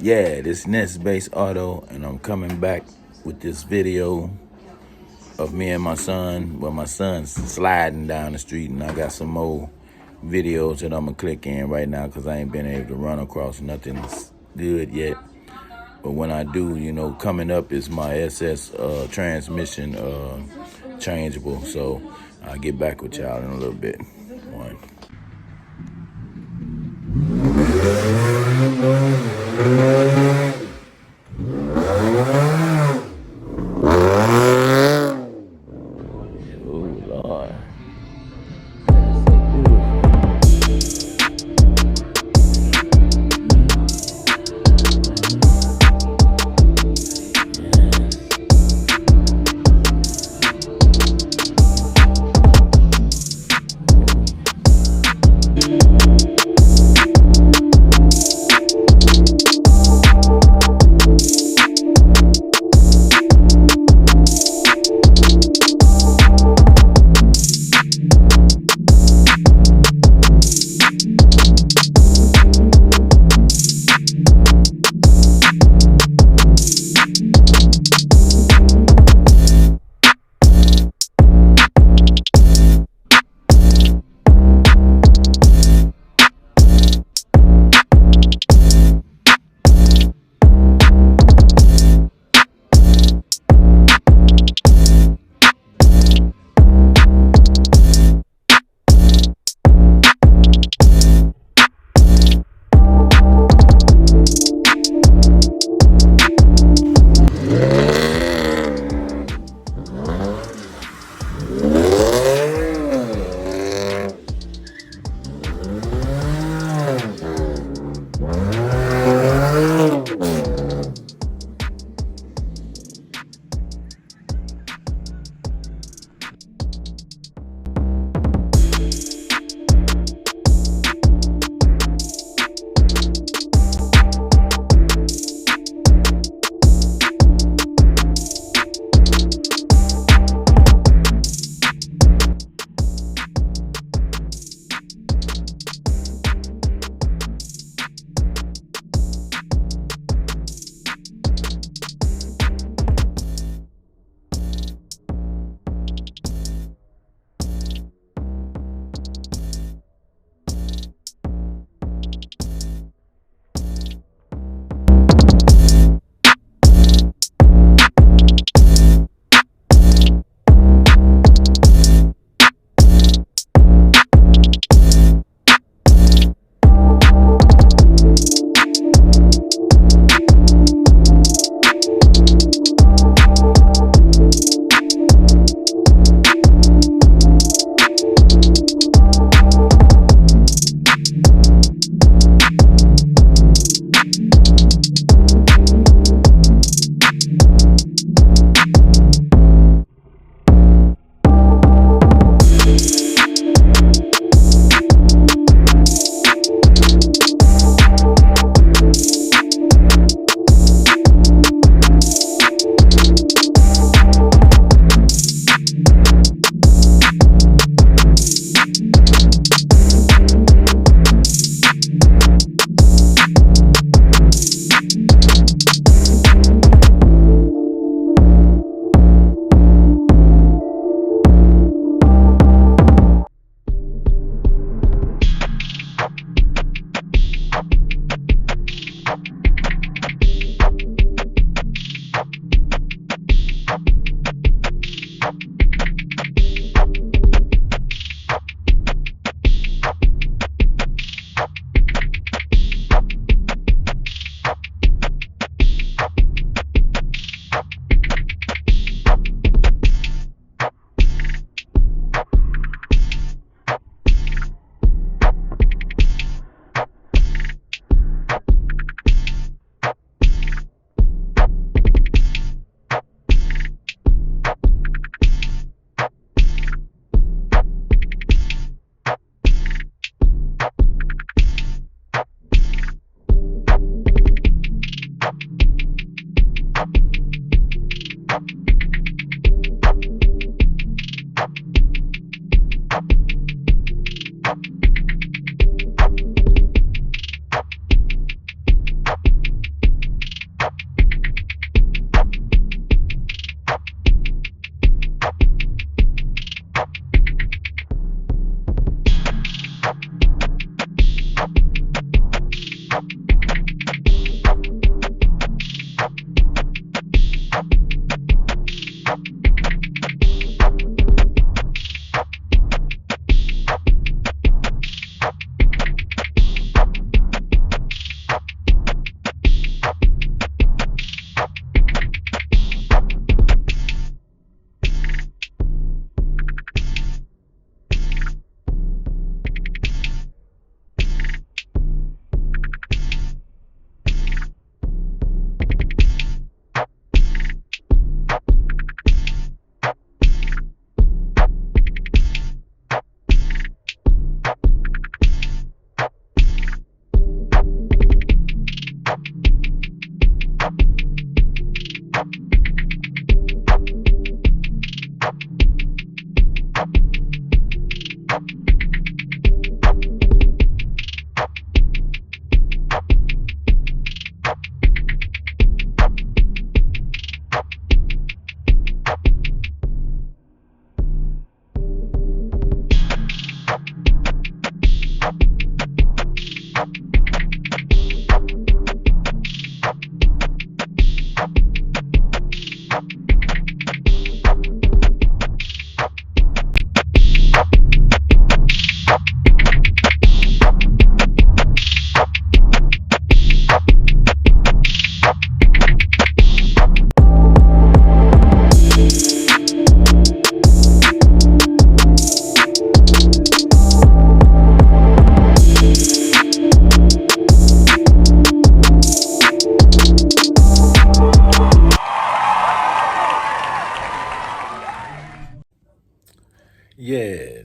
Yeah, this Ness based auto, and I'm coming back with this video of me and my son. Well, my son's sliding down the street, and I got some more videos that I'm gonna click in right now because I ain't been able to run across nothing good yet. But when I do, coming up is my SS transmission changeable. So I'll get back with y'all in a little bit. One. Oh, Lord.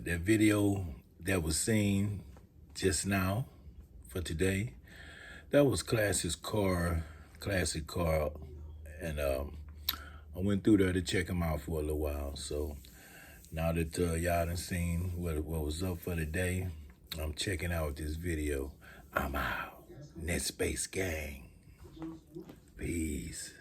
that video that was seen just now for today, that was classic car, and I went through there to check him out for a little while. So now that y'all done seen what was up for the day, I'm checking out this video. I'm out. Ness Space Gang. Peace.